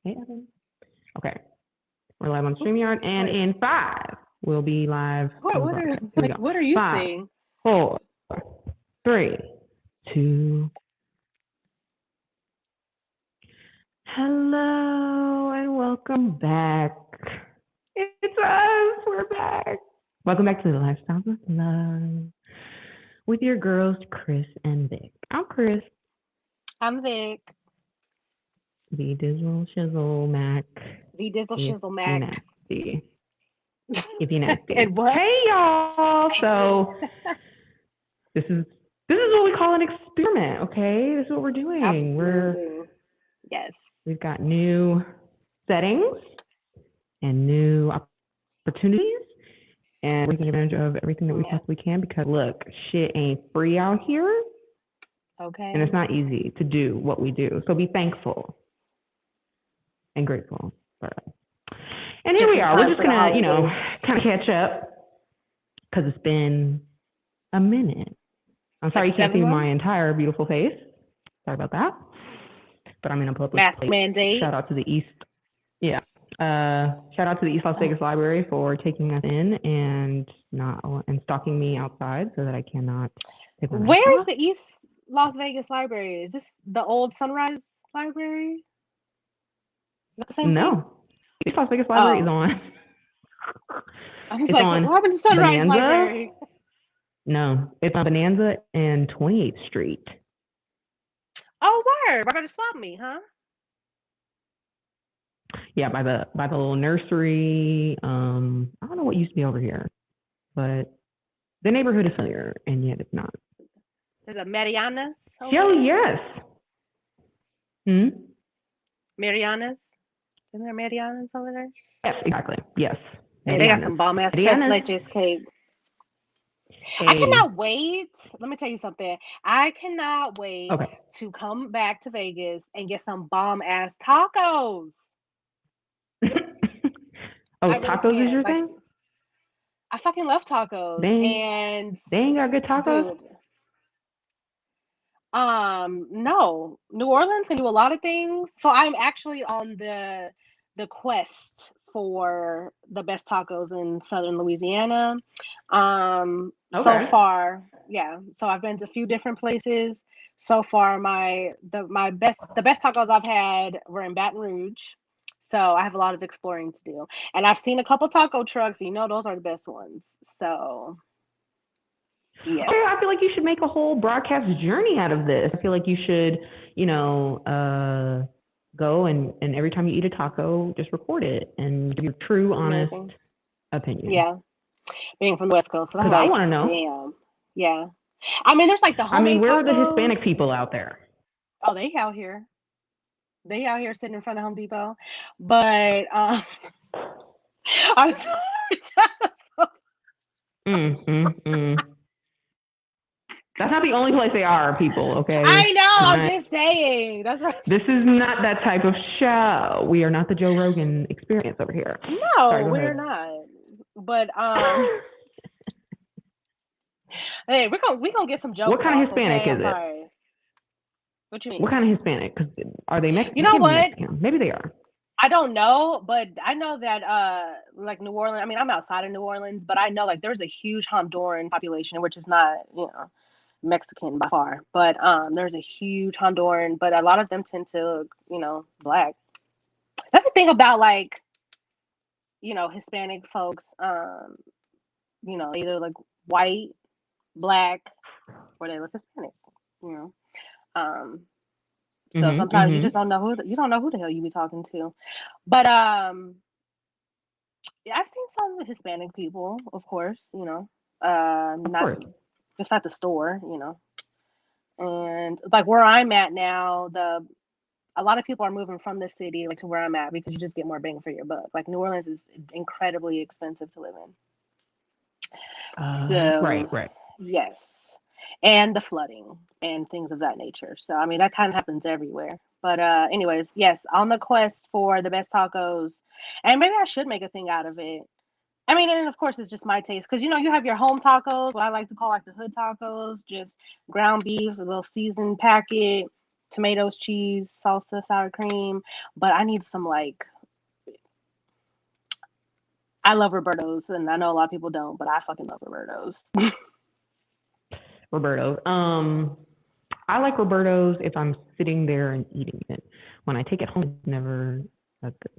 Hey, Evan. Okay. We're live on StreamYard, and in 5, we'll be live on the broadcast. Here we go. What are you 5, saying? 4, 3, 2. Hello, and welcome back. It's us. We're back. Welcome back to the Lifestyle with Love with your girls, Chris and Vic. I'm Chris. I'm Vic. The Dizzle Shizzle Mac. The Dizzle If Shizzle you Mac. nasty. If you nasty. And what? Hey y'all. So this is what we call an experiment, okay? This is what we're doing. Absolutely. Yes. We've got new settings and new opportunities, and we're taking advantage of everything that we possibly can because look, shit ain't free out here. Okay. And it's not easy to do what we do. So be thankful and grateful for us. And here we are. We're just gonna, kind of catch up because it's been a minute. I'm sorry you can't see my entire beautiful face. Sorry about that. But I'm gonna pull up mask mandate. Shout out to the East. Yeah. Shout out to the East Las Vegas Library for taking us in and stalking me outside so that I cannot take my mask off. Where's the East Las Vegas Library? Is this the old Sunrise Library? Is that the same thing? East Las Vegas Library is on. I was like, what happened to Sunrise Bonanza? Library? No, it's on Bonanza and 28th Street. Oh, word! We're gonna swap me, huh? Yeah, by the little nursery. I don't know what used to be over here, but the neighborhood is familiar, and yet it's not. There's a Mariana's. Oh yes. Mariana's. Isn't there Mariana's over there? Yes, exactly. Yes. Hey, they got some bomb ass tres leches cake. Hey. I cannot wait. Let me tell you something. I cannot wait to come back to Vegas and get some bomb ass tacos. Tacos is your thing? I fucking love tacos. And they ain't got good tacos? Dude, no. New Orleans can do a lot of things. So I'm actually on the quest for the best tacos in southern Louisiana. So far, yeah. So I've been to a few different places. So far, the best tacos I've had were in Baton Rouge. So I have a lot of exploring to do. And I've seen a couple taco trucks, those are the best ones. So yes. Okay, I feel like you should make a whole broadcast journey out of this. I feel like you should, go and every time you eat a taco, just record it and give your true, honest opinion. Yeah. Being from the West Coast. Because I want to know. Damn. Yeah. I mean, there's like the homemade where are the tacos. Hispanic people out there? Oh, they out here. They out here sitting in front of Home Depot. But I'm sorry. That's not the only place they are, people, okay? I know, I'm just saying. That's right. This is not that type of show. We are not the Joe Rogan experience over here. No, we're not. But hey, we're gonna get some jokes. What kind of Hispanic is it? Sorry. What you mean? What kind of Hispanic? Because are they Mexican? You know what? Mexican. Maybe they are. I don't know, but I know that like New Orleans. I mean, I'm outside of New Orleans, but I know like there's a huge Honduran population, which is not Mexican by far, but there's a huge Honduran, but a lot of them tend to look black. That's the thing about like Hispanic folks, either like white, black, or they look Hispanic, so sometimes you just don't know who the hell you be talking to. But yeah, I've seen some Hispanic people, of course, just at the store, and like where I'm at now, a lot of people are moving from the city like to where I'm at because you just get more bang for your buck. Like New Orleans is incredibly expensive to live in. Right. Yes. And the flooding and things of that nature. So, I mean, that kind of happens everywhere. But anyways, yes, on the quest for the best tacos. And maybe I should make a thing out of it. I mean, and of course, it's just my taste. Because, you have your home tacos, what I like to call like the hood tacos. Just ground beef, a little seasoned packet, tomatoes, cheese, salsa, sour cream. But I need some like, I love Roberto's, and I know a lot of people don't, but I fucking love Roberto's. Roberto's. I like Roberto's if I'm sitting there and eating it. When I take it home, it's never that good.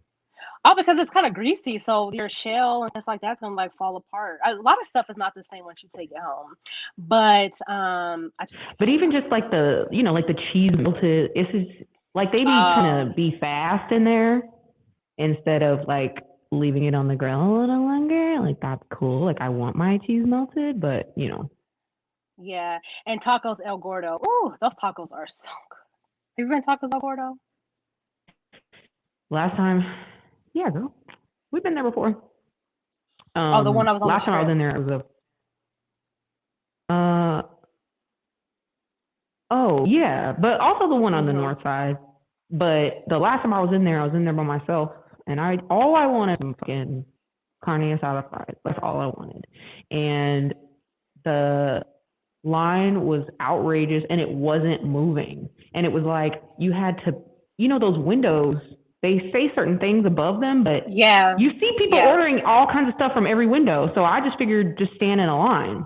Oh, because it's kind of greasy, so your shell and stuff like that's gonna like fall apart. A lot of stuff is not the same once you take it home, but I just. But even just like the, like the cheese melted, it's just, like they be trying to be fast in there instead of like leaving it on the grill a little longer. Like that's cool. Like I want my cheese melted, but Yeah, and tacos El Gordo. Ooh, those tacos are so good. Have you been to Tacos El Gordo? Last time, yeah, girl, we've been there before. Oh, the one I was on the Last time I was strip. in there, it was oh yeah, but also the one on the north side. But the last time I was in there by myself, and all I wanted was fucking carne asada fries. That's all I wanted, and the line was outrageous, and it wasn't moving, and it was like you had to, those windows. They say certain things above them, but Yeah, you see people ordering all kinds of stuff from every window. So I just figured just stand in a line.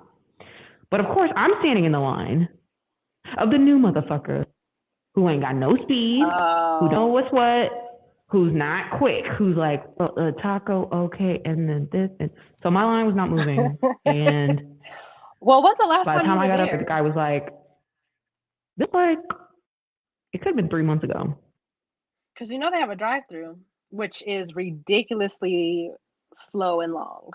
But of course, I'm standing in the line of the new motherfucker who ain't got no speed, who don't know what's what, who's not quick, who's like, taco, okay, and then this. And so my line was not moving. And well, when's the last by the time time you I were got there? up, the guy was like, it could have been 3 months ago. Because they have a drive-through, which is ridiculously slow and long.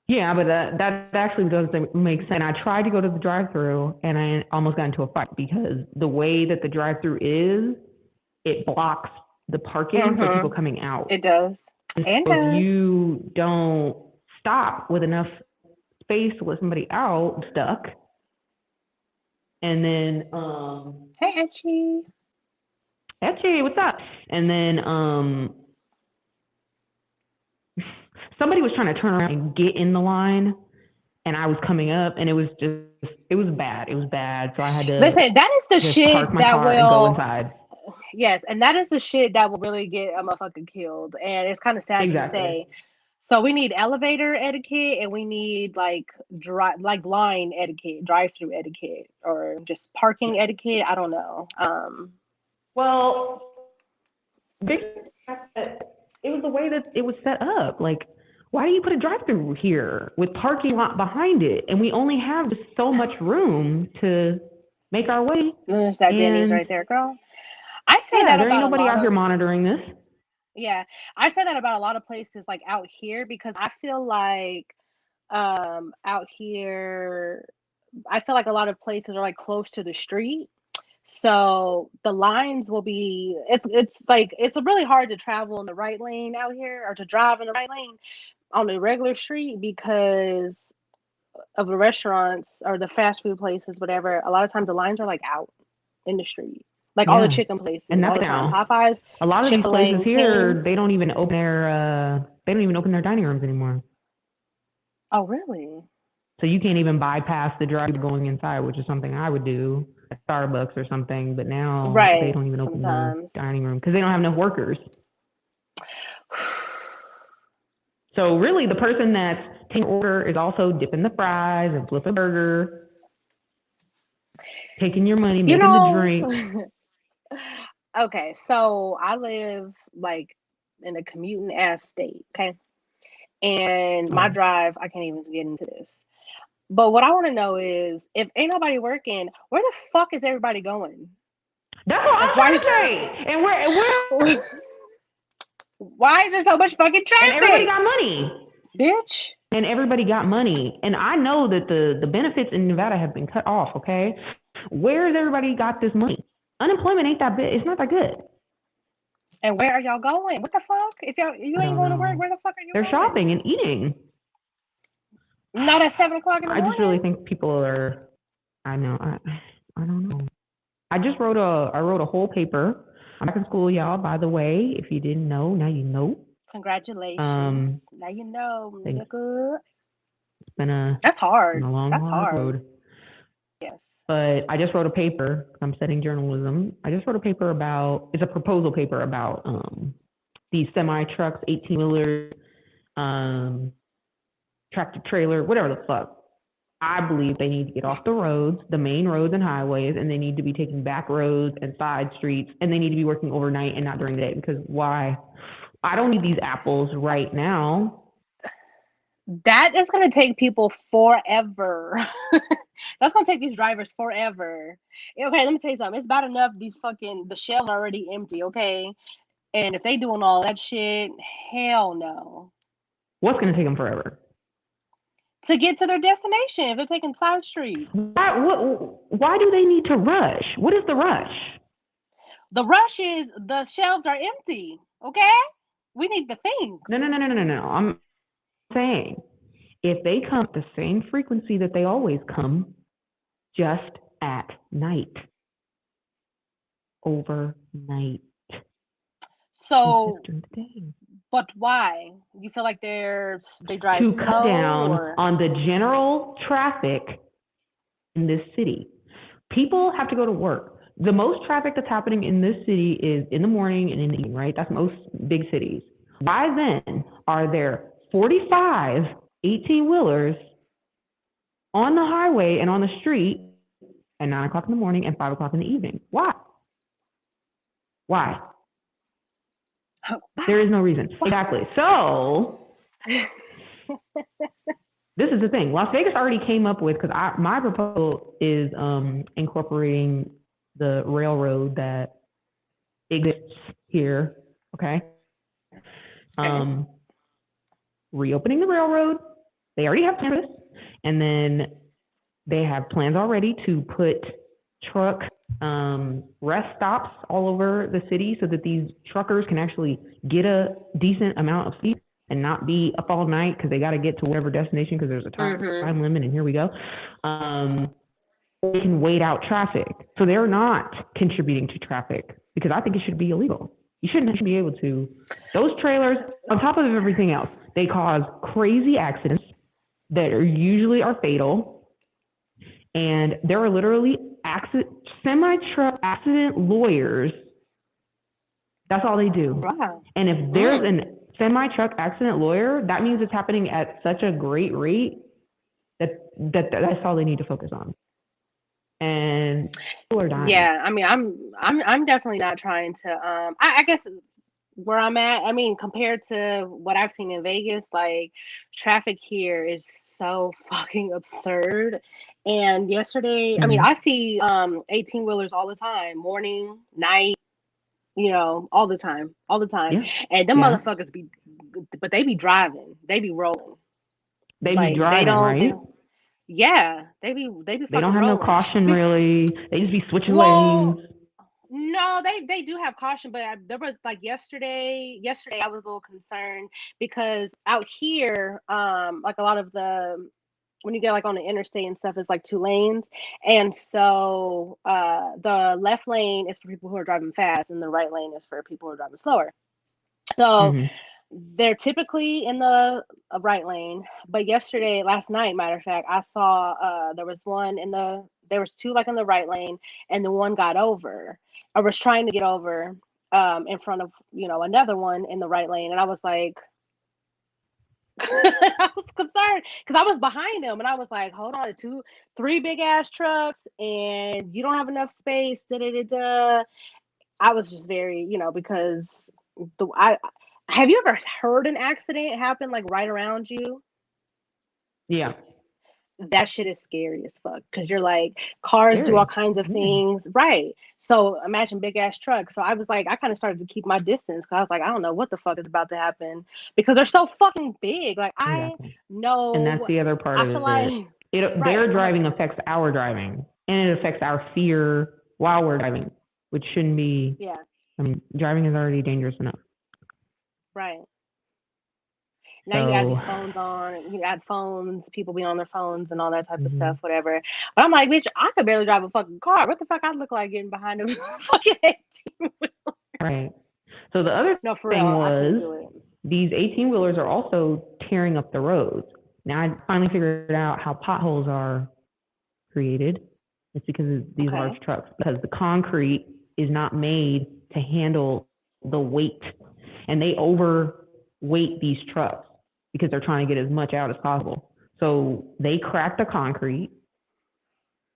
Yeah, but that actually doesn't make sense. And I tried to go to the drive-through, and I almost got into a fight because the way that the drive-through is, it blocks the parking for people coming out. It does. And so if you don't stop with enough space to let somebody out, stuck. And then, hey, Etchy. Etchy, what's up? And then, somebody was trying to turn around and get in the line, and I was coming up, and it was bad. It was bad. So I had to listen. That is the shit park my that car and go inside. Yes, and that is the shit that will really get a motherfucker killed. And it's kind of sad to say. So we need elevator etiquette, and we need like line etiquette, drive-through etiquette, or just parking etiquette. I don't know. Well, it was the way that it was set up. Like, why do you put a drive-through here with parking lot behind it, and we only have just so much room to make our way? There's that Denny's right there, girl. I say that there about ain't nobody out here monitoring this. Yeah, I say that about a lot of places like out here because I feel like out here, I feel like a lot of places are like close to the street. So the lines will be it's like it's really hard to travel in the right lane out here or to drive in the right lane on the regular street because of the restaurants or the fast food places, whatever. A lot of times the lines are like out in the street. Like all the chicken places, and all the time. Popeyes, a lot of these places here, King's. they don't even open their dining rooms anymore. Oh, really? So you can't even bypass the drive going inside, which is something I would do at Starbucks or something. But now they don't even open the dining room because they don't have enough workers. So really, the person that's taking order is also dipping the fries and flipping a burger, taking your money, making the drink. Okay, so I live like in a commuting ass state, okay? And my drive, I can't even get into this. But what I want to know is if ain't nobody working, where the fuck is everybody going? That's what I'm trying to say. And where why is there so much fucking traffic? And everybody got money. Bitch. And everybody got money. And I know that the benefits in Nevada have been cut off, okay? Where has everybody got this money? Unemployment ain't that big. It's not that good. And where are y'all going? What the fuck? If you ain't going to work, where the fuck are you going? They're shopping and eating. Not at 7 o'clock in the morning. I just really think people are. I know. I don't know. I wrote a whole paper. I'm back in school, y'all. By the way, if you didn't know, now you know. Congratulations. Now you know. Good. It's been That's hard. That's hard road. Yes. But I just wrote a paper. I'm studying journalism. I just wrote a paper about, it's a proposal paper about these semi trucks, 18-wheelers, tractor trailer, whatever the fuck. I believe they need to get off the roads, the main roads and highways, and they need to be taking back roads and side streets, and they need to be working overnight and not during the day. Because why? I don't need these apples right now. That is going to take people forever. That's going to take these drivers forever. Okay, let me tell you something. It's bad enough the shelves are already empty, okay? And if they doing all that shit, hell no. What's going to take them forever? To get to their destination if they're taking side streets. Why do they need to rush? What is the rush? The rush is the shelves are empty, okay? We need the things. No. I'm saying if they come at the same frequency that they always come, just at night, overnight. So, but why? You feel like they drive to slow cut down or? On the general traffic in this city. People have to go to work. The most traffic that's happening in this city is in the morning and in the evening, right? That's most big cities. Why then are there 45 18-wheelers on the highway and on the street at 9 o'clock in the morning and 5 o'clock in the evening? Why? There is no reason. Exactly. So this is the thing. Las Vegas already came up with, because my proposal is incorporating the railroad that exists here. Okay. Reopening the railroad. They already have plans, and then they have plans already to put truck rest stops all over the city so that these truckers can actually get a decent amount of sleep and not be up all night because they got to get to whatever destination because there's a time limit, and here we go. They can wait out traffic. So they're not contributing to traffic because I think it should be illegal. You shouldn't be able to. Those trailers, on top of everything else, they cause crazy accidents that usually are fatal. And there are literally semi-truck accident lawyers. That's all they do. Wow. And if there's a semi-truck accident lawyer, that means it's happening at such a great rate that's all they need to focus on. And people are dying. Yeah, I mean, I'm definitely not trying to. I guess where I'm at, I mean, compared to what I've seen in Vegas, like traffic here is so fucking absurd. And yesterday, I mean, I see 18-wheelers all the time, morning, night, all the time. Yeah. And them motherfuckers but they be driving, they be rolling. They be driving, right? Yeah, they be They don't have rolling. No caution really. They just be switching lanes. No, they do have caution, but there was like yesterday I was a little concerned because out here, like a lot of when you get like on the interstate and stuff, it's like 2 lanes. And so the left lane is for people who are driving fast and the right lane is for people who are driving slower. So they're typically in the right lane, but last night, matter of fact, I saw there was 2 like in the right lane, and the one got over. I was trying to get over in front of another one in the right lane, and I was like, I was concerned because I was behind them, and I was like, hold on, 3 big ass trucks, and you don't have enough space. I was just very, because have you ever heard an accident happen like right around you? Yeah. That shit is scary as fuck because you're like, cars do all kinds of things. Right. So imagine big ass trucks. So I was like, I kind of started to keep my distance because I was like, I don't know what the fuck is about to happen because they're so fucking big. Like, I know. And that's the other part of it. Like, their driving affects our driving, and it affects our fear while we're driving, which shouldn't be. Yeah. I mean, driving is already dangerous enough. Right. Now you add these phones on, you add phones, people be on their phones and all that type of stuff, whatever. But I'm like, bitch, I could barely drive a fucking car. What the fuck I look like getting behind a fucking 18-wheeler? Right. So the other thing was these 18-wheelers are also tearing up the roads. Now I finally figured out how potholes are created. It's because of these Okay. large trucks, because the concrete is not made to handle the weight, and they overweight these trucks because they're trying to get as much out as possible. So they crack the concrete,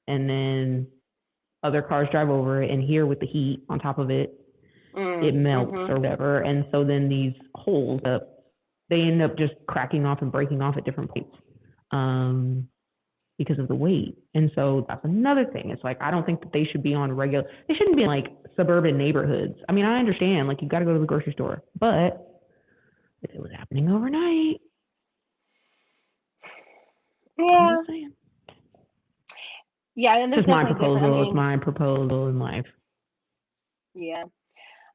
and then other cars drive over it, and here with the heat on top of it, it melts or whatever. And so then these holes they end up just cracking off and breaking off at different points because of the weight. And so that's another thing. It's like, I don't think that they should be on they shouldn't be in like suburban neighborhoods. I mean, I understand, like, you got to go to the grocery store, but if it was happening overnight, Yeah. I'm just saying. Yeah, and there's Just my definitely different. I proposal. mean, It's my proposal in life. yeah.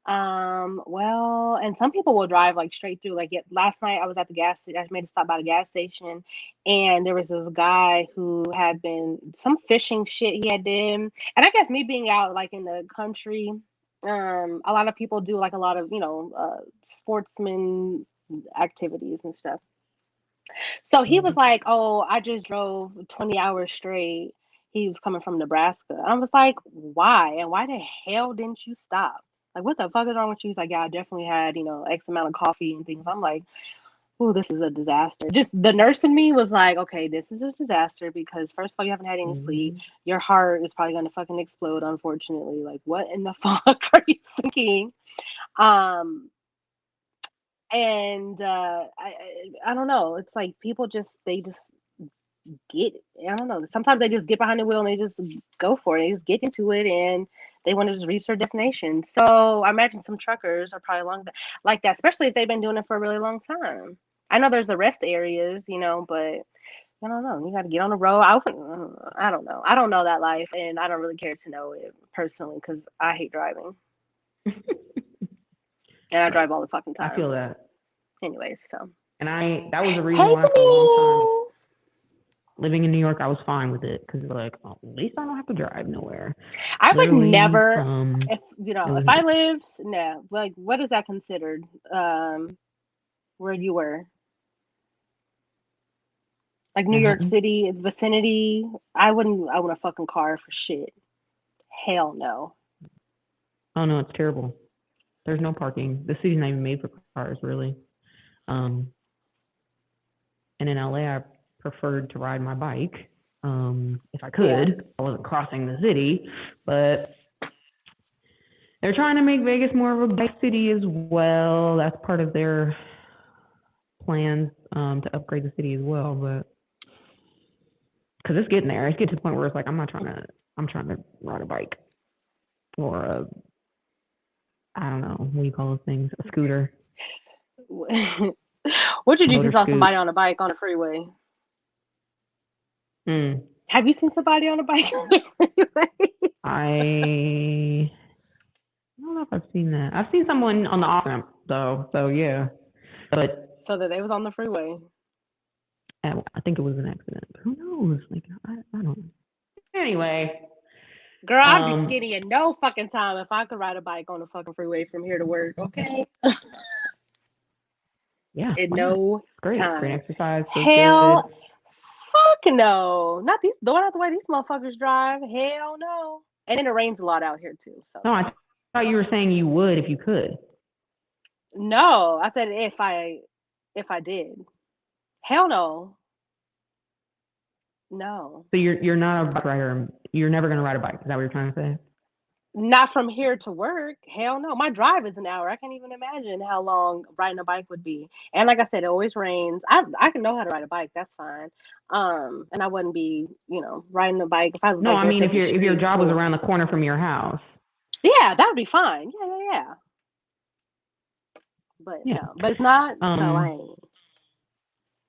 Well, and some people will drive like straight through. Like last night, I was at the gas station. I made a stop by the gas station, and there was this guy who had been some fishing shit he had done. And I guess me being out like in the country, a lot of people do like a lot of sportsman activities and stuff. So he was like, "Oh, I just drove 20 hours straight." He was coming from Nebraska. I was like, "Why? And why the hell didn't you stop? Like, what the fuck is wrong with you?" He's like, "Yeah, I definitely had, X amount of coffee and things." I'm like, "Oh, this is a disaster." Just the nurse in me was like, "Okay, this is a disaster because first of all, you haven't had any sleep. Your heart is probably going to fucking explode, unfortunately. Like, what in the fuck are you thinking?" And I don't know. It's like people they just get it. I don't know. Sometimes they just get behind the wheel and they just go for it. They just get into it and they want to just reach their destination. So I imagine some truckers are probably like that, especially if they've been doing it for a really long time. I know there's the rest areas, but I don't know. You got to get on the road. I don't know. I don't know that life, and I don't really care to know it personally because I hate driving. And I drive all the fucking time. I feel that. Anyways, so. And that was the reason why for a long time, living in New York, I was fine with it because like, at least I don't have to drive nowhere. I would never, if I nice. lived, no, like, what is that considered? Where you were? Like New York City, vicinity. I wouldn't own a fucking car for shit. Hell no. Oh no, it's terrible. There's no parking. The city's not even made for cars, really. And in LA, I preferred to ride my bike if I could. Yeah. I wasn't crossing the city, but they're trying to make Vegas more of a bike city as well. That's part of their plans to upgrade the city as well. But because it's getting there, it's getting to the point where it's like I'm trying to ride a bike or I don't know, what do you call those things? A scooter. What'd you do if you saw somebody on a bike on a freeway? Have you seen somebody on a bike on the freeway? I don't know if I've seen that. I've seen someone on the off ramp though, so yeah. But so that they was on the freeway. I think it was an accident. Who knows? Like I don't know. Anyway. Girl, I'd be skinny in no fucking time if I could ride a bike on the fucking freeway from here to work, okay? Yeah. In no time. Great exercise. Hell, fuck no. Not the way these motherfuckers drive. Hell no. And then it rains a lot out here too. So. No, I thought you were saying you would if you could. No, I said if I did. Hell no. No. So you're not a bike rider. You're never gonna ride a bike. Is that what you're trying to say? Not from here to work. Hell no. My drive is an hour. I can't even imagine how long riding a bike would be. And like I said, it always rains. I can know how to ride a bike. That's fine. And I wouldn't be, riding a bike if I was. No, I mean if your job was around the corner from your house. Yeah, that would be fine. Yeah. But no, but it's not. So I ain't.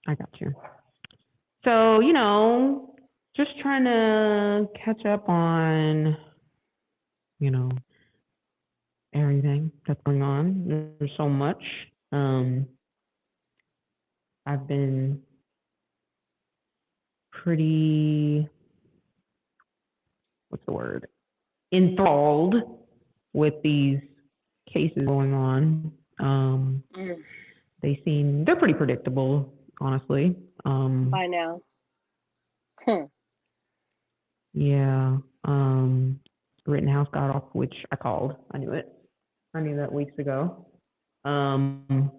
I got you. So just trying to catch up on, everything that's going on. There's so much. I've been pretty, what's the word? Enthralled with these cases going on. They're pretty predictable, honestly. By now. Yeah. Rittenhouse got off, which I called. I knew it. I knew that weeks ago. Not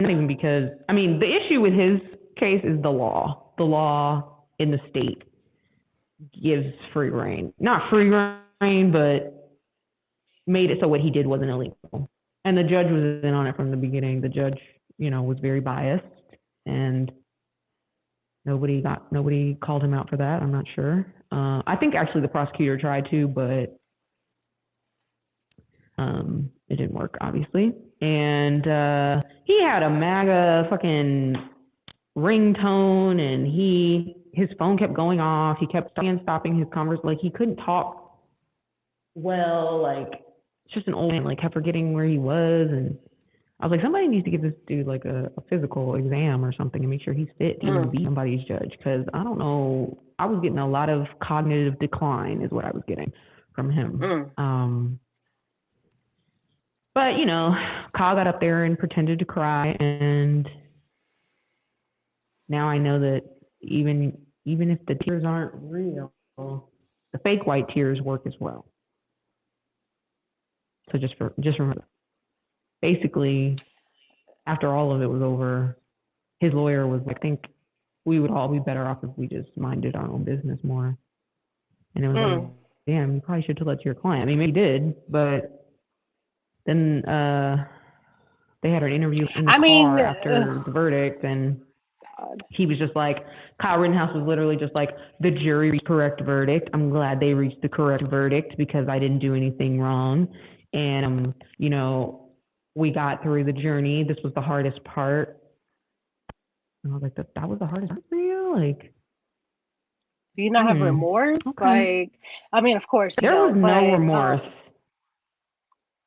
even because, I mean, the issue with his case is the law. The law in the state gives free reign. Not free reign, but made it so what he did wasn't illegal. And the judge was in on it from the beginning. The judge, was very biased, and nobody called him out for that. I'm not sure. I think actually the prosecutor tried to, but it didn't work, obviously. And he had a MAGA fucking ringtone, and his phone kept going off. He kept stopping his conversation. Like, he couldn't talk well. Like, it's just an old man. Like, kept forgetting where he was. And I was like, somebody needs to give this dude like a physical exam or something and make sure he's fit to even be somebody's judge. Because I don't know, I was getting a lot of cognitive decline is what I was getting from him. But Kyle got up there and pretended to cry, and now I know that even if the tears aren't real, the fake white tears work as well. So just remember, basically, after all of it was over, his lawyer was like, I think we would all be better off if we just minded our own business more. And it was like, damn, you probably should tell that to your client. I mean, maybe he did, but then they had an interview in the car after the verdict, and he was just like, Kyle Rittenhouse was literally just like, the jury reached correct verdict. I'm glad they reached the correct verdict because I didn't do anything wrong. And, we got through the journey. This was the hardest part. And I was like, that was the hardest part for you? Like, do you not have remorse? Okay. Like, I mean, of course you there was don't, no remorse.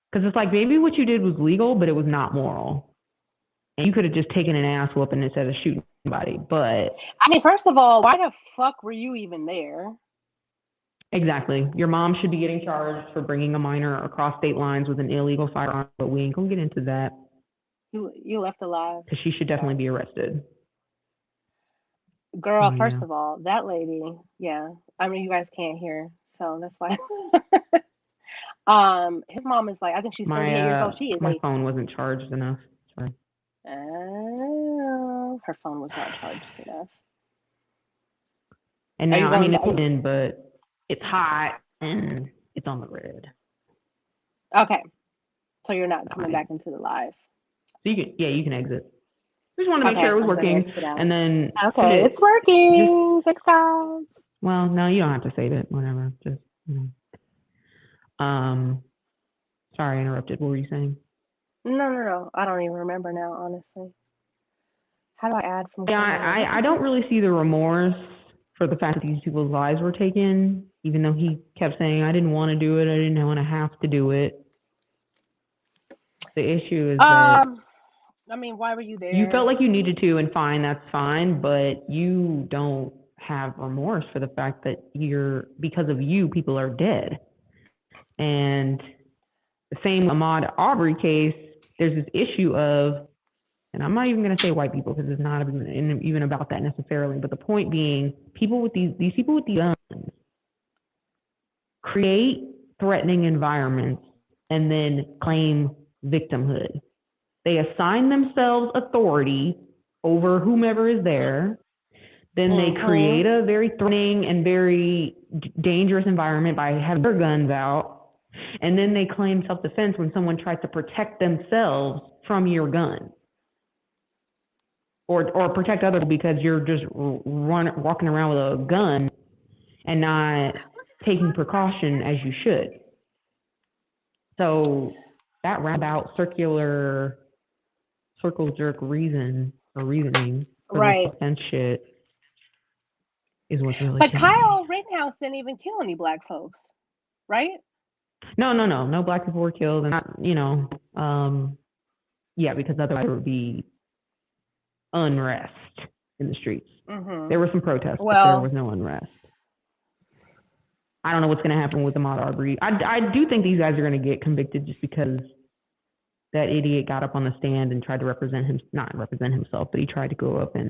Because it's like, maybe what you did was legal, but it was not moral. And you could have just taken an ass whooping instead of shooting somebody. But I mean, first of all, why the fuck were you even there? Exactly. Your mom should be getting charged for bringing a minor across state lines with an illegal firearm, but we ain't gonna get into that. You left alive. Because she should definitely be arrested. Girl, first of all, that lady, yeah. I mean, you guys can't hear, so that's why. His mom is like, I think she's 38 years old. She is. My phone wasn't charged enough. Sorry. Oh, her phone was not charged enough. And now, I mean, it's in, but it's hot and it's on the grid. Okay, so you're not coming back into the live. So you can exit. I just wanted to make sure it was working, and then it's working. Thanks, guys. Well, no, you don't have to save it. Whatever. Just Sorry, I interrupted. What were you saying? No. I don't even remember now, honestly. How do I add from? Yeah, I don't really see the remorse for the fact that these people's lives were taken, even though he kept saying, I didn't want to do it. I didn't want to have to do it. The issue is that, I mean, why were you there? You felt like you needed to, and fine, that's fine, but you don't have remorse for the fact that because of you, people are dead. And the same Ahmaud Arbery case, there's this issue of, and I'm not even going to say white people because it's not even about that necessarily, but the point being, people with these people with these guns create threatening environments and then claim victimhood. They assign themselves authority over whomever is there. Then they create a very threatening and very dangerous environment by having their guns out. And then they claim self-defense when someone tries to protect themselves from your gun. Or protect others because you're just walking around with a gun and not taking precaution as you should. So that roundabout circle jerk reasoning for the defense shit is what's really. But Kyle Rittenhouse didn't even kill any black folks, right? No black people were killed, and not, because otherwise there would be unrest in the streets. Mm-hmm. There were some protests, but there was no unrest. I don't know what's going to happen with Ahmaud Arbery. I do think these guys are going to get convicted just because that idiot got up on the stand and tried to not represent himself, but he tried to go up and,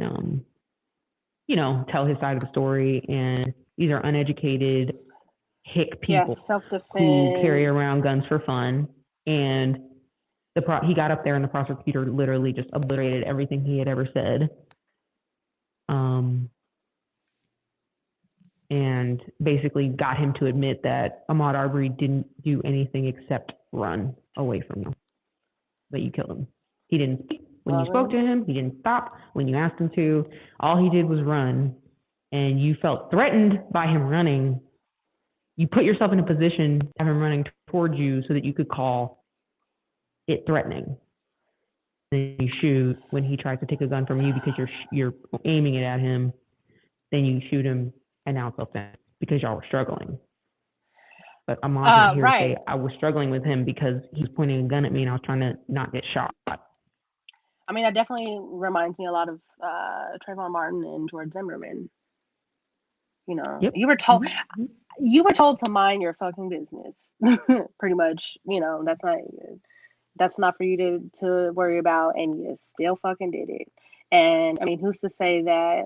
tell his side of the story. And These are uneducated hick Yeah, people who carry self-defense. around guns for fun. And he got up there and the prosecutor literally just obliterated everything he had ever said. And basically got him to admit that Ahmaud Arbery didn't do anything except run away from you. But you killed him. He didn't speak when you spoke to him. He didn't stop when you asked him to. All he did was run. And you felt threatened by him running. You put yourself in a position of him running towards you so that you could call it threatening. Then you shoot when he tries to take a gun from you because you're aiming it at him. Then you shoot him, and now it's self-defense because y'all were struggling. But Ahmaud's not here to say I was struggling with him because he was pointing a gun at me and I was trying to not get shot. I mean, that definitely reminds me a lot of Trayvon Martin and George Zimmerman. You know, yep. you were told to mind your fucking business, pretty much. You know, that's not for you to worry about, and you still fucking did it. And I mean, who's to say that?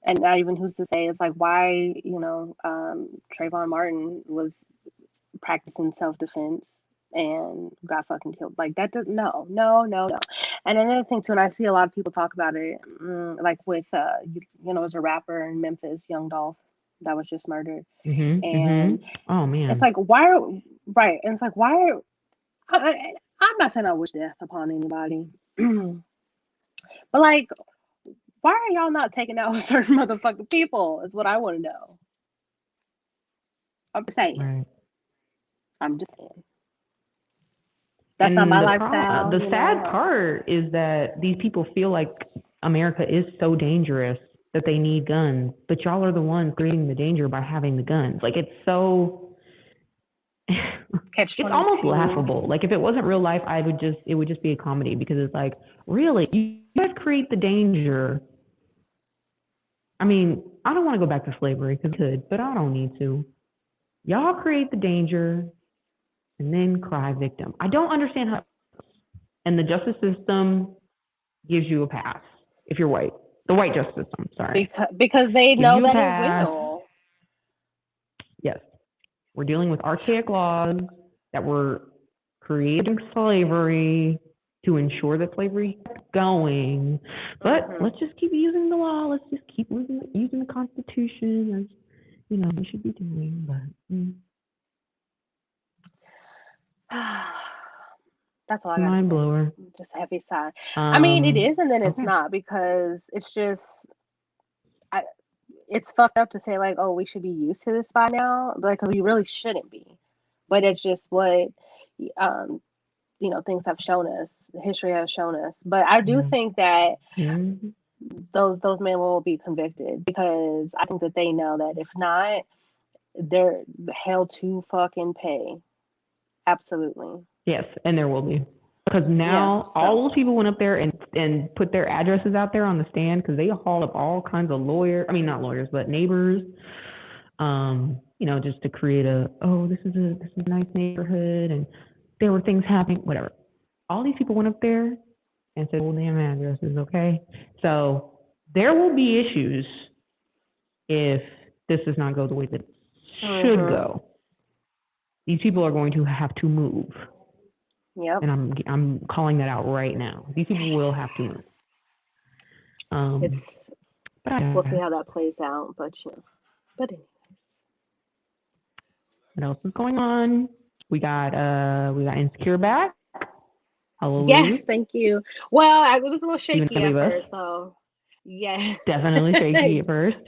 And not even who's to say it's like why, you know, Trayvon Martin was practicing self-defense and got fucking killed. Like that doesn't no. And another thing too, and I see a lot of people talk about it, like with you know, there's a rapper in Memphis, Young Dolph, that was just murdered. And oh man, it's like why and it's like why I'm not saying I wish death upon anybody, but like why are y'all not taking out certain motherfucking people is what I want to know. I'm just saying. Right. I'm just saying. That's not my lifestyle. The sad part is that these people feel like America is so dangerous that they need guns, but y'all are the ones creating the danger by having the guns. Like it's so, it's almost laughable. Like if it wasn't real life, it would just be a comedy because it's like, really, you guys create the danger. I mean, I don't want to go back to slavery because I could, but I don't need to. Y'all create the danger and then cry victim. I don't understand how, and the justice system gives you a pass if you're white. The white justice system, sorry. Because they know that it will. Yes. We're dealing with archaic laws that were created in slavery to ensure that slavery kept going. But let's just keep using the law. Let's just keep using the Constitution as, you know, we should be doing. But that's all I got. Mind blower. Just a heavy sigh. I mean, it is, and then it's not, because it's just, it's fucked up to say like, oh, we should be used to this by now, because we really shouldn't be. But it's just what, you know, things have shown us. History has shown us. But I do think that those men will be convicted, because I think that they know that if not, they're hell to fucking pay. Absolutely. Yes, and there will be. Because now all those people went up there and put their addresses out there on the stand, because they hauled up all kinds of not lawyers, but neighbors, you know, just to create this is a nice neighborhood and there were things happening, whatever. All these people went up there and said, well, damn addresses, okay? So there will be issues if this does not go the way that it should go. These people are going to have to move. Yep. And I'm calling that out right now. These people will have to move. We'll see how that plays out, but anyway. What else is going on? We got Insecure back. Hallelujah. Yes, thank you. Well, it was a little shaky at first, so yeah. Definitely shaky at first.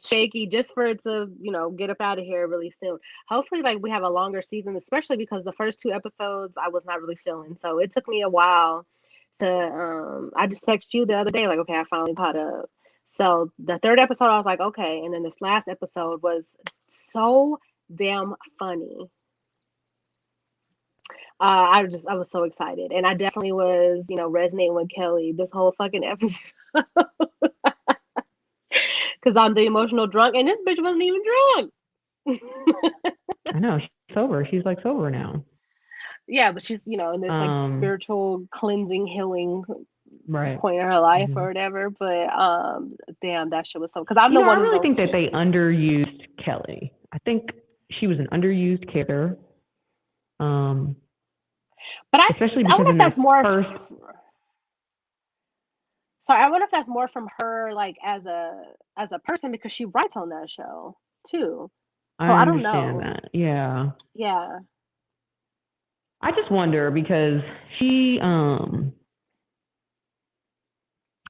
Shaky, just for it to, you know, get up out of here really soon. Hopefully, like, we have a longer season, especially because the first 2 episodes I was not really feeling. So it took me a while to I just texted you the other day, like, okay, I finally caught up. So the 3rd episode, I was like, okay, and then this last episode was so damn funny. I was so excited, and I definitely was, you know, resonating with Kelly this whole fucking episode. Because I'm the emotional drunk, and this bitch wasn't even drunk. I know, she's sober. She's like sober now. Yeah, but she's, you know, in this like spiritual cleansing, healing point in her life or whatever. But damn, that shit was so. Because I'm the one. I really think that they underused Kelly. I think she was an underused character. But especially I because wonder if in that's the more. first. Sorry, I wonder if that's more from her, like as a person, because she writes on that show too. So I I don't understand know. that. Yeah. Yeah. I just wonder because she in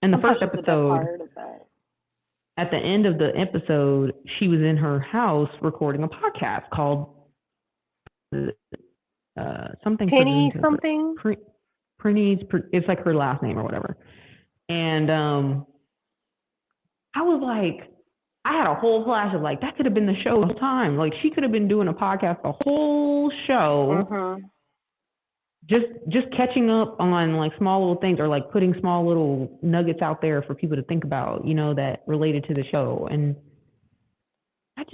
the Sometimes first she's the best episode, part of that. at the end of the episode, she was in her house recording a podcast called something Penny Producer. something. It's like her last name or whatever. And I was like, I had a whole flash of like, that could have been the show the whole time. Like she could have been doing a podcast the whole show. Mm-hmm. Just catching up on like small little things or like putting small little nuggets out there for people to think about, that related to the show. And I'm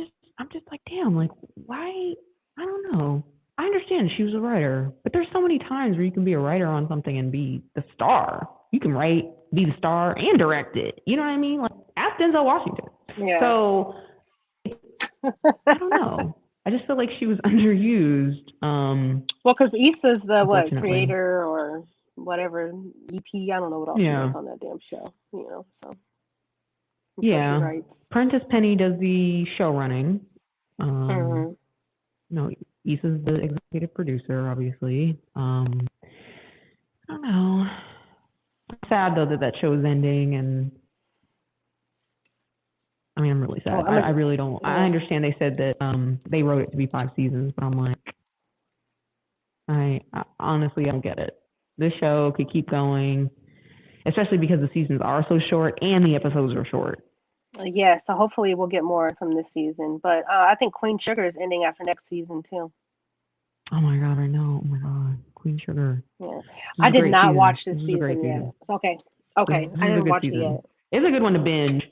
just like, damn, like why? I don't know. I understand she was a writer, but there's so many times where you can be a writer on something and be the star. You can write, be the star, and direct it. You know what I mean? Like ask Denzel Washington. Yeah. So I don't know. I just feel like she was underused. Well, because Issa's the creator unfortunately. or whatever EP. I don't know what else she does on that damn show. So I'm sure she writes. Prentice Penny does the show running. No, Issa's the executive producer, obviously. I don't know. I'm sad though that show is ending, and I mean, I'm really sad. I really don't. Yeah. I understand they said that they wrote it to be 5 seasons, but I'm like, I honestly don't get it. This show could keep going, especially because the seasons are so short and the episodes are short. Yeah, so hopefully we'll get more from this season. But I think Queen Sugar is ending after next season too. Oh my god, I know. Oh my god, Queen Sugar. Yeah, I did not watch this season yet. Okay, I didn't watch it yet. It's a good one to binge.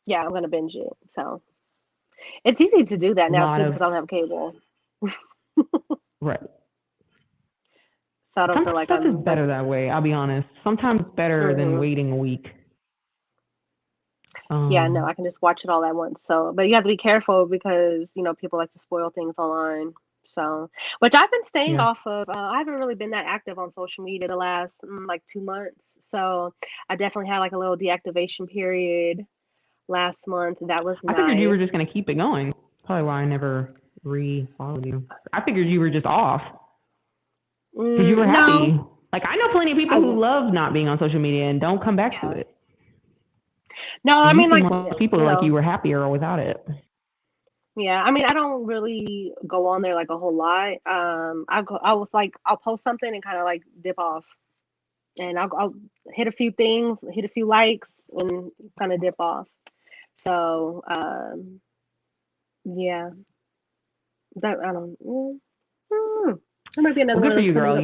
Yeah, I'm gonna binge it. So it's easy to do that now too because I don't have cable. Right. So I don't feel like it's better that way. I'll be honest. Sometimes it's better than waiting a week. Yeah, no, I can just watch it all at once. So, but you have to be careful because people like to spoil things online. So, which I've been staying off of. I haven't really been that active on social media the last like 2 months. So I definitely had like a little deactivation period last month. That was nice. I figured you were just gonna keep it going. Probably why I never re-followed you. I figured you were just off because you were happy. No. Like I know plenty of people who love not being on social media and don't come back to it. No, I mean, like most people like you were happier without it. Yeah, I mean, I don't really go on there like a whole lot. I'll post something and kind of like dip off, and I'll hit a few things, hit a few likes, and kind of dip off. So, yeah, that I don't. There might be another one. Good for you, girl.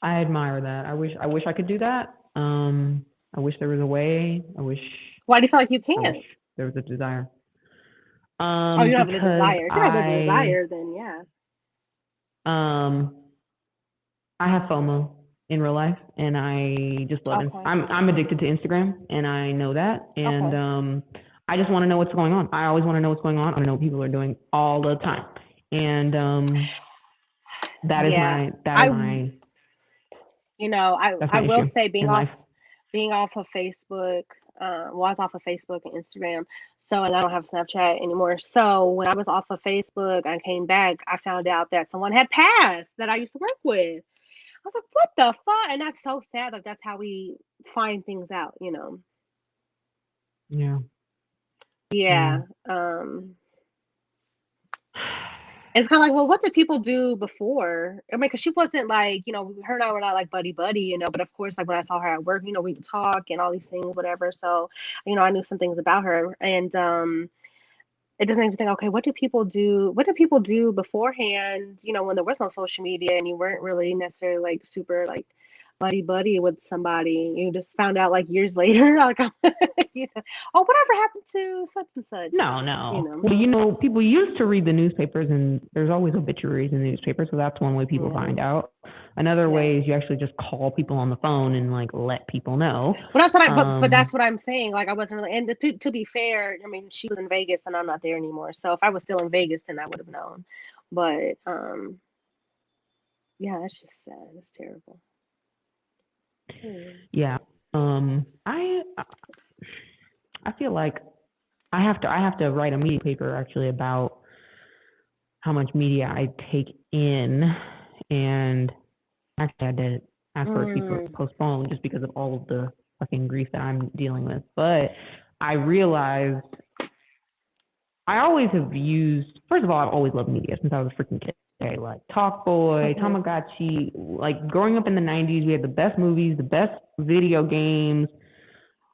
I admire that. I wish I could do that. I wish there was a way. Why do you feel like you can't? There was a desire. You don't have the desire. If you have the desire, then yeah. I have FOMO in real life, and I just love it. I'm addicted to Instagram, and I know that. And I just want to know what's going on. I always want to know what's going on. I want to know what people are doing all the time. And that is my. I will say being off of Facebook. I was off of Facebook and Instagram, and I don't have Snapchat anymore. So when I was off of Facebook, I came back. I found out that someone had passed that I used to work with. I was like, "What the fuck?" And that's so sad. Like that's how we find things out, Yeah. Yeah. It's kind of like, well, what did people do before? I mean, because she wasn't like, her and I were not like buddy, but of course, like when I saw her at work, we would talk and all these things, whatever. So, I knew some things about her, and it doesn't even think, okay, what do people do? What did people do beforehand? When there was no social media and you weren't really necessarily like super like buddy with somebody, you just found out like years later, like, oh, whatever happened to such and such? No. Well, people used to read the newspapers, and there's always obituaries in the newspaper, so that's one way people find out. Another way is you actually just call people on the phone and like let people know. Well, that's what but that's what I'm saying. Like I wasn't really, and to be fair, I mean, she was in Vegas and I'm not there anymore. So if I was still in Vegas, then I would have known. But yeah, that's just sad. It's terrible. Yeah. I feel like I have to write a media paper actually about how much media I take in, and actually I did ask for it to be postponed just because of all of the fucking grief that I'm dealing with. But I realized I always have used, first of all, I've always loved media since I was a freaking kid. Okay, like Talk Boy, Tamagotchi, like growing up in the 90s, we had the best movies, the best video games,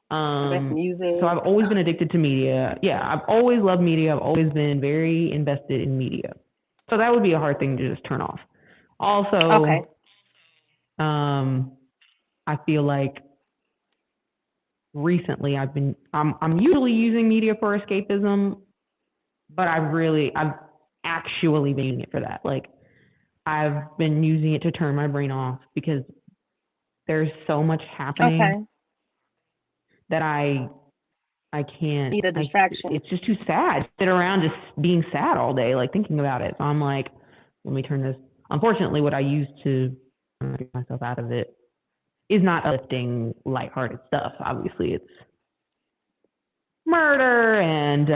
the best music. So I've always been addicted to media. Yeah, I've always loved media. I've always been very invested in media. So that would be a hard thing to just turn off. Also, I feel like recently I'm usually using media for escapism, but I've actually been using it for that. Like I've been using it to turn my brain off because there's so much happening that I can't. Need a distraction. It's just too sad. Sit around just being sad all day, like thinking about it. So I'm like, let me turn this. Unfortunately, what I use to get myself out of it is not uplifting, lighthearted stuff. Obviously, it's murder and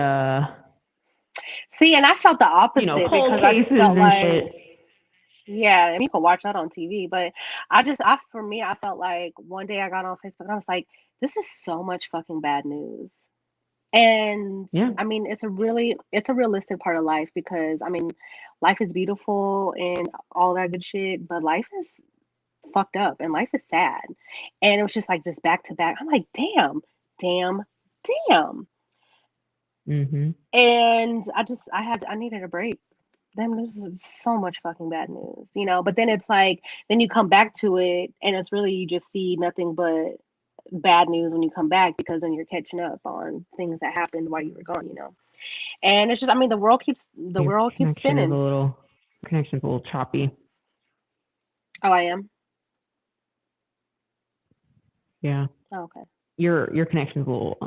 see, and I felt the opposite because I just felt like shit. Yeah, and you can watch that on TV. But for me, I felt like one day I got on Facebook and I was like, this is so much fucking bad news. And I mean, it's a realistic part of life because I mean, life is beautiful and all that good shit, but life is fucked up and life is sad. And it was just like this back to back. I'm like, damn, damn, damn. Mm-hmm. And I needed a break. Damn, this is so much fucking bad news, you know? But then it's like, then you come back to it and it's really, you just see nothing but bad news when you come back because then you're catching up on things that happened while you were gone, you know? And it's just, I mean, the world keeps spinning. Connection's a little choppy. Oh, I am? Yeah. Oh, okay. Your connection's a little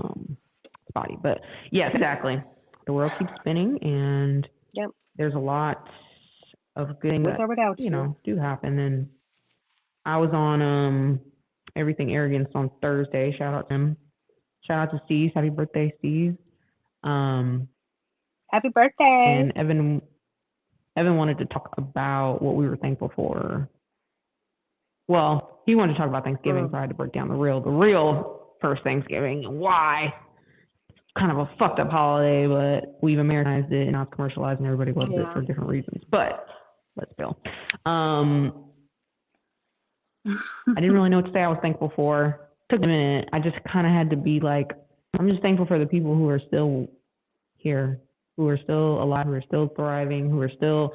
spotty, but yes, exactly. The world keeps spinning and there's a lot of good things that, you know, do happen. And I was on Everything Arrogance on Thursday. Shout out to him. Shout out to Steve. Happy birthday, Steve. Happy birthday. And Evan wanted to talk about what we were thankful for. Well, he wanted to talk about Thanksgiving, so I had to break down the real first Thanksgiving and why. Kind of a fucked up holiday, but we've Americanized it and now it's commercialized and everybody loves it for different reasons. But let's go. I didn't really know what to say I was thankful for. It took a minute. I just kind of had to be like, I'm just thankful for the people who are still here, who are still alive, who are still thriving, who are still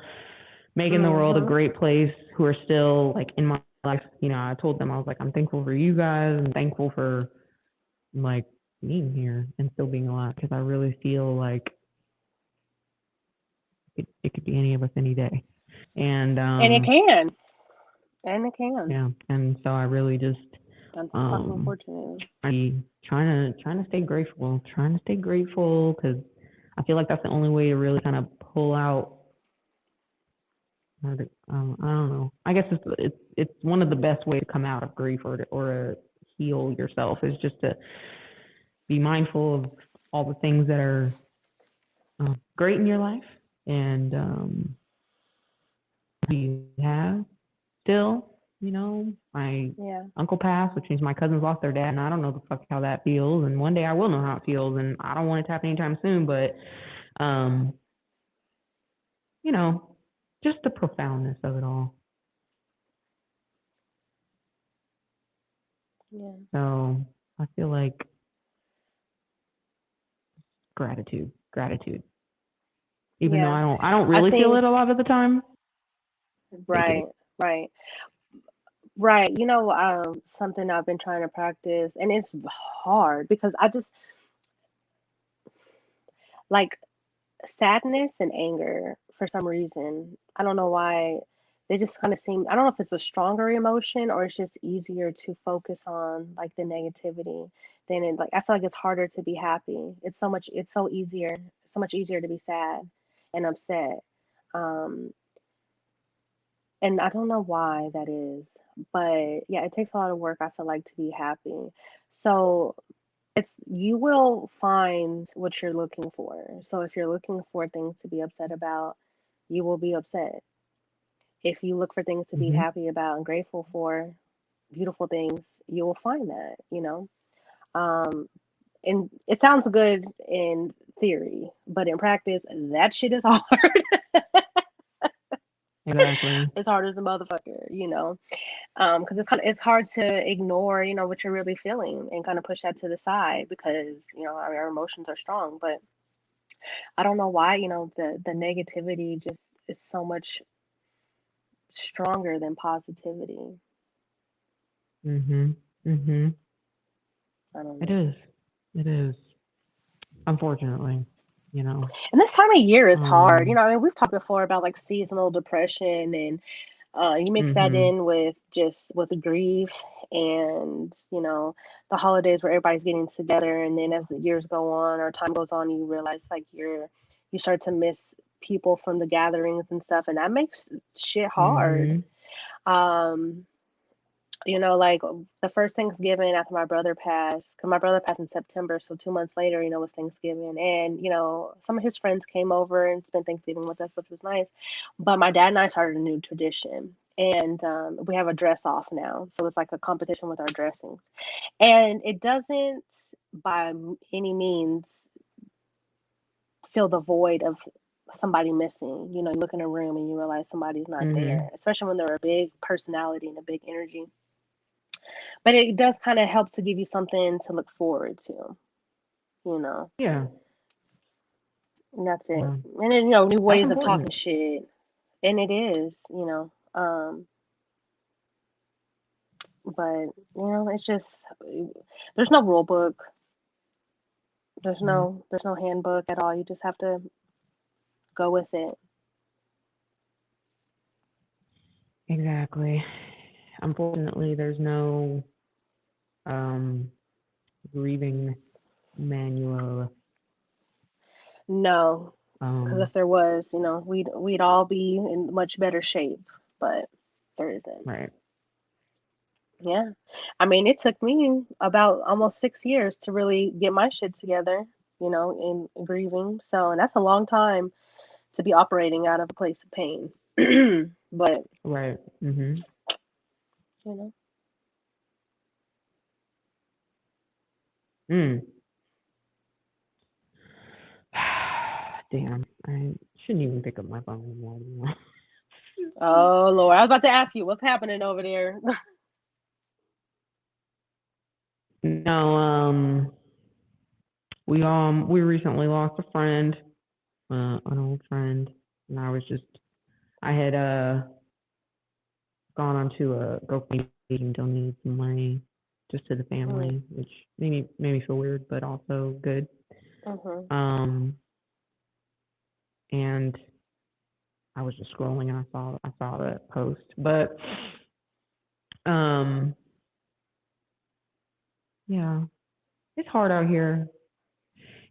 making the world a great place, who are still like in my life. You know, I told them, I was like, I'm thankful for you guys. I'm thankful for like being here and still being alive because I really feel like it could be any of us any day. And it can. Yeah. And so I really just unfortunately. I'm trying to stay grateful. Because I feel like that's the only way to really kind of pull out I don't know. I guess it's one of the best ways to come out of grief or to heal yourself is just to be mindful of all the things that are great in your life and you have still, you know, my uncle passed, which means my cousins lost their dad, and I don't know the fuck how that feels. And one day I will know how it feels, and I don't want it to happen anytime soon. But, you know, just the profoundness of it all. Yeah. So I feel like gratitude. Even though I don't really feel it a lot of the time. Right. You know, something I've been trying to practice, and it's hard because I just like sadness and anger for some reason. I don't know why they just kind of seem, I don't know if it's a stronger emotion or it's just easier to focus on like the negativity than it, like I feel like it's harder to be happy. It's so much easier to be sad and upset. Um, and I don't know why that is, but yeah, it takes a lot of work, I feel like, to be happy. So you will find what you're looking for. So if you're looking for things to be upset about, you will be upset. If you look for things to be Mm-hmm. happy about and grateful for, beautiful things, you will find that, you know. Um, and it sounds good in theory, but in practice, that shit is hard. Exactly. It's hard as a motherfucker, you know. Because it's hard to ignore, you know, what you're really feeling and kind of push that to the side because you know our emotions are strong. But I don't know why, you know, the negativity just is so much stronger than positivity. Mm-hmm. Mm-hmm. I don't It know. is. It is. Unfortunately, you know. And this time of year is hard. You Um. know, I mean, we've talked before about like seasonal depression, and you mix that Mm-hmm. in with grief, and you know the holidays where everybody's getting together, and then as the years go on or time goes on, you realize like you start to miss people from the gatherings and stuff, and that makes shit hard. Mm-hmm. Um, you know, like the first Thanksgiving after my brother passed, because my brother passed in September, so 2 months later, you know, was Thanksgiving. And, you know, some of his friends came over and spent Thanksgiving with us, which was nice. But my dad and I started a new tradition. And we have a dress off now. So it's like a competition with our dressings. And it doesn't by any means fill the void of somebody missing. You know, you look in a room and you realize somebody's not Mm-hmm. there, especially when they're a big personality and a big energy, but it does kind of help to give you something to look forward to, you know. Yeah. And that's it. Yeah. And then, you know, new That's ways of talking important. shit. And it is, you know. But you know, it's just there's no rule book. Mm-hmm. There's no handbook at all. You just have to go with it. Exactly. Unfortunately, there's no um grieving manual. No, because Um. if there was, you know, we'd all be in much better shape. But there isn't. Right. Yeah. I mean, it took me about almost 6 years to really get my shit together, you know, in grieving. So, and that's a long time to be operating out of a place of pain. But, Right. Mm-hmm. you know, Mm. Damn. I shouldn't even pick up my phone anymore. oh Lord, I was about to ask you what's happening over there. No. We recently lost a friend, an old friend, and I had gone on to a GoFundMe page and donated some money just to the Mm, family, which made me feel weird, but also good. mhm. Um, and I was just scrolling and I saw that post, but um, yeah, it's hard out here,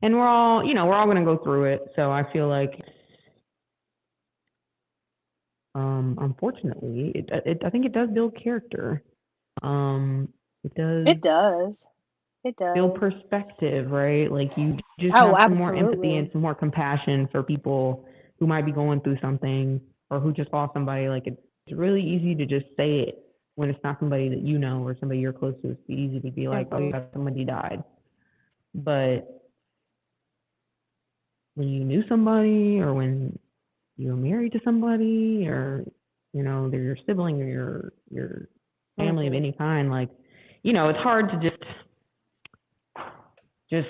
and we're all gonna go through it. So I feel like, unfortunately, I think it does build character. Um, it does It does. It build does. perspective, right? Like you just Oh, have some more empathy and absolutely. some more compassion for people who might be going through something or who just lost somebody. Like it's really easy to just say it when it's not somebody that you know or somebody you're close to. It's easy to be like, "Oh Mhm. yeah, somebody died," but when you knew somebody or when you were married to somebody or they're your sibling or your family of Mhm. any kind, like it's hard to just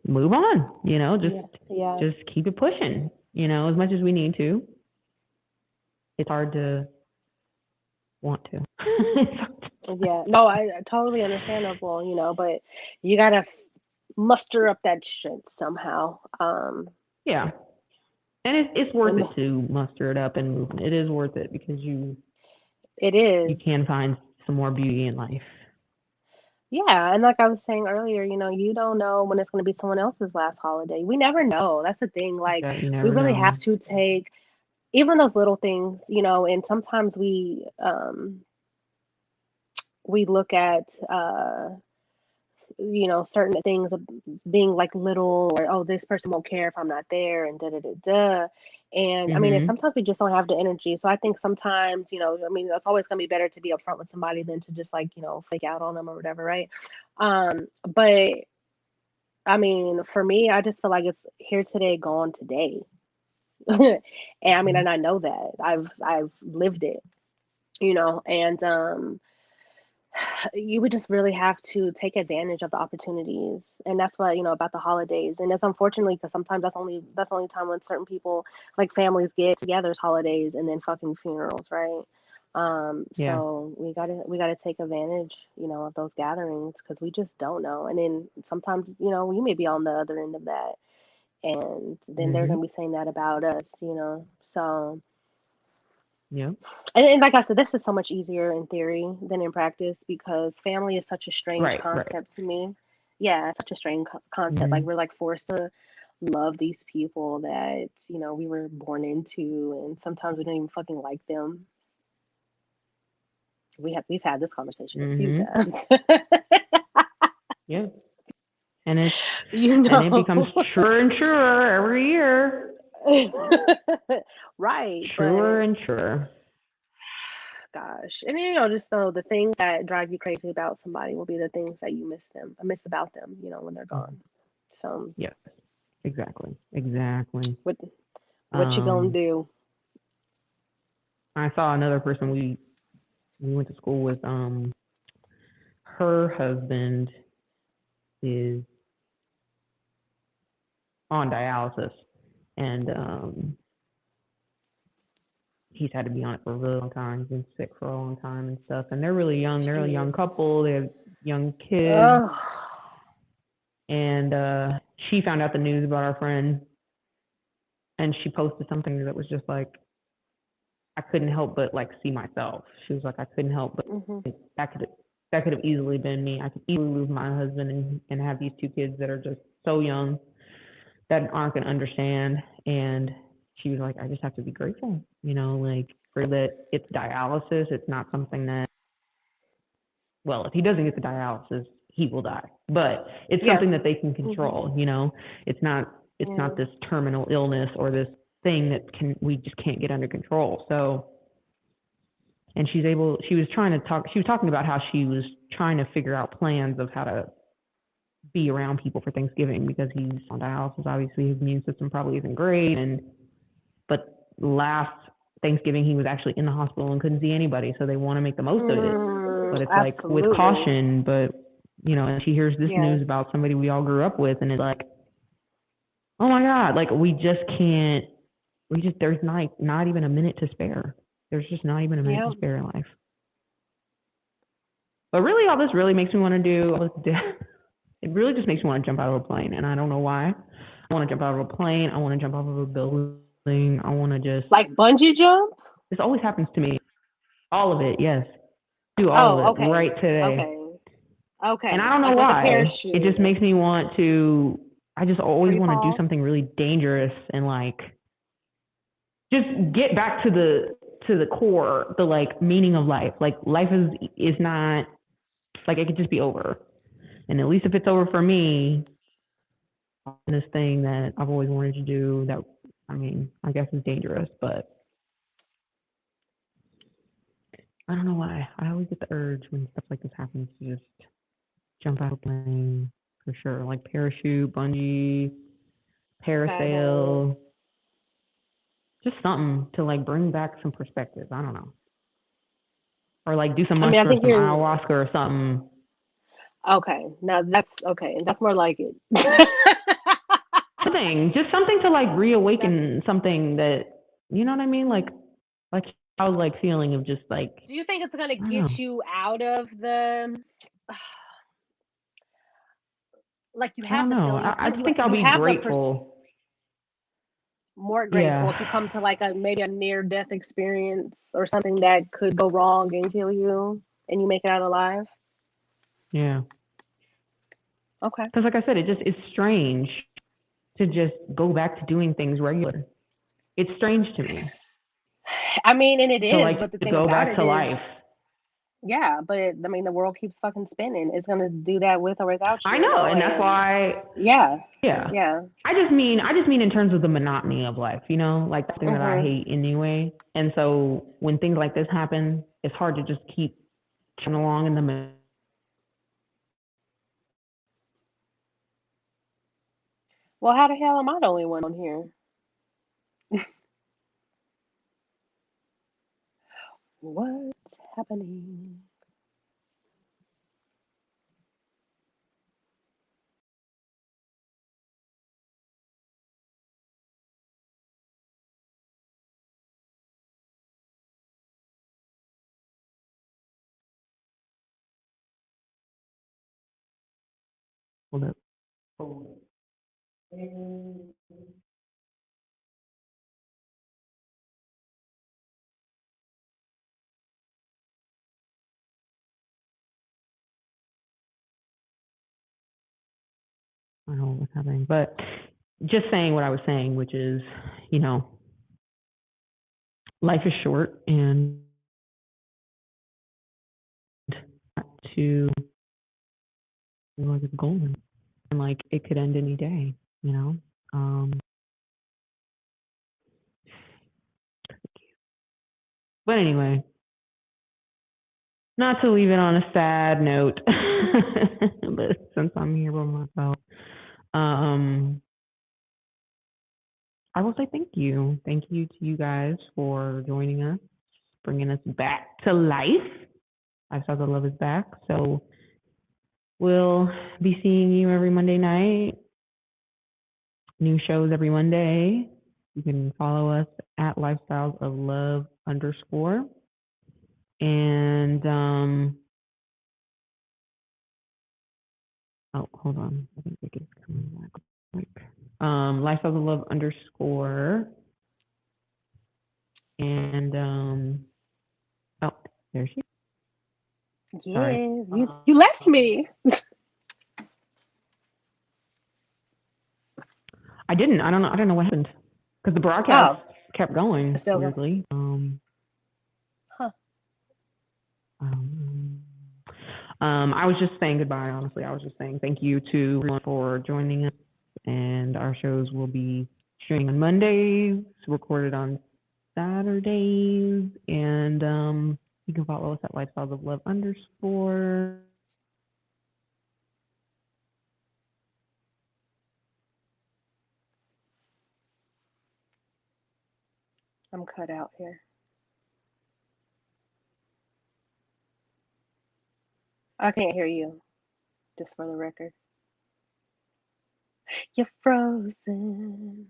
move on, Yeah. Yeah. just keep it pushing, as much as we need to. It's hard to want to. Yeah. No, I totally understandable, you know, but you gotta muster up that strength somehow. Yeah. And it's worth it to muster it up and move. It is worth it because you can find some more beauty in life. Yeah, and like I was saying earlier, you don't know when it's going to be someone else's last holiday. We never know. That's the thing. Like, You we never really know. have to take even those little things, and sometimes we look at certain things of being like little, or oh, this person won't care if I'm not there, and da da da da. And I mean, and sometimes we just don't have the energy. So I think sometimes, I mean, it's always going to be better to be upfront with somebody than to just like, flake out on them or whatever, right? But I mean, for me, I just feel like it's here today, gone today. And I mean, and I know that I've lived it, and you would just really have to take advantage of the opportunities, and that's what about the holidays. And it's unfortunately because sometimes that's the only time when certain people, like families, get together is holidays and then fucking funerals, right? Yeah. So we gotta take advantage, of those gatherings because we just don't know. And then sometimes, we may be on the other end of that, and then they're gonna be saying that about us. So Yeah. and like I said, this is so much easier in theory than in practice because family is such a strange Right. concept to me. Yeah, it's such a strange concept. Like, we're like forced to love these people that, we were born into, and sometimes we don't even fucking like them. We've had this conversation a few times. Yeah. And it You becomes know. truer and truer every year. Right, Truer but and truer. gosh. And just know the things that drive you crazy about somebody will be the things that you miss about them, when they're gone. So Yes. Exactly. Exactly. what you gonna do? I saw another person we went to school with. Her husband is on dialysis, and he's had to be on it for a really long time. He's been sick for a long time and stuff. And they're really young. They're a young Jeez. couple. They have young kids. Ugh. And she found out the news about our friend, and she posted something that was just like, I couldn't help but like see myself. She was like, I couldn't help but that could have easily been me. I could easily lose my husband and have these two kids that are just so young that aren't going to understand. And she was like, I just have to be grateful, like for that it's dialysis. It's not something that, well, if he doesn't get the dialysis, he will die. But it's something that they can control, It's not this terminal illness or this thing that we just can't get under control. So, and she was talking about how she was trying to figure out plans of how to be around people for Thanksgiving because he's on dialysis. Obviously, his immune system probably isn't great. But last Thanksgiving, he was actually in the hospital and couldn't see anybody. So they want to make the most of it. But it's like with caution. But, and she hears this news about somebody we all grew up with. And it's like, oh my God, like there's not even a minute to spare. There's just not even a minute to spare in life. But really, all this really makes me want to do, it really just makes me want to jump out of a plane. And I don't know why. I want to jump out of a plane. I want to jump off of a building. I want to just. Like bungee jump? This always happens to me. All of it, yes. Do all of it right today. Okay. And I don't know why. It just makes me want to. I just always want to do something really dangerous and like just get back to the core, the like meaning of life. Like life is not like it could just be over. And at least if it's over for me, this thing that I've always wanted to do that, I mean, I guess is dangerous, but I don't know why. I always get the urge when stuff like this happens to just jump out of a plane for sure. Like parachute, bungee, parasail. Just something to like bring back some perspective. I don't know. Or like do some mushrooms, some ayahuasca or something. Okay. Now that's okay. That's more like it. Just something to like reawaken something that, you know what I mean? Like I was like feeling of just like. Do you think it's gonna get you out of the? Like you have I don't the know. feeling. I think I'll be grateful. more grateful if you come to like maybe a near death experience or something that could go wrong and kill you and you make it out alive. Yeah. Okay. Because like I said, it's strange to just go back to doing things regular. It's strange to me. I mean, and it To is, like but the to thing go about back it to is, life. yeah, but I mean, the world keeps fucking spinning. It's gonna do that with or without you. I know, and that's why. Yeah. Yeah. Yeah. I just mean in terms of the monotony of life, you know, like the thing that I hate anyway. And so when things like this happen, it's hard to just keep chugging along in the. Well, how the hell am I the only one on here? What's happening? Hold up. I don't know what's happening, but just saying what I was saying, which is, you know, life is short and to like it's golden and like it could end any day, you know. But anyway, not to leave it on a sad note, but since I'm here by myself, I will say thank you. Thank you to you guys for joining us, bringing us back to life. I saw the love is back. So we'll be seeing you every Monday night. New shows every Monday. You can follow us at Lifestyles of Love _ And oh, hold on. I think it's coming back. Lifestyles of Love _ and oh, there she is. Yeah, Sorry. you left me. I didn't. I don't know what happened because the broadcast kept going weirdly. Huh. I was just saying goodbye. Honestly, I was just saying thank you to everyone for joining us, and our shows will be streaming on Mondays, recorded on Saturdays, and you can follow us at Lifestyles of Love _ I'm cut out here. I can't hear you, just for the record. You're frozen.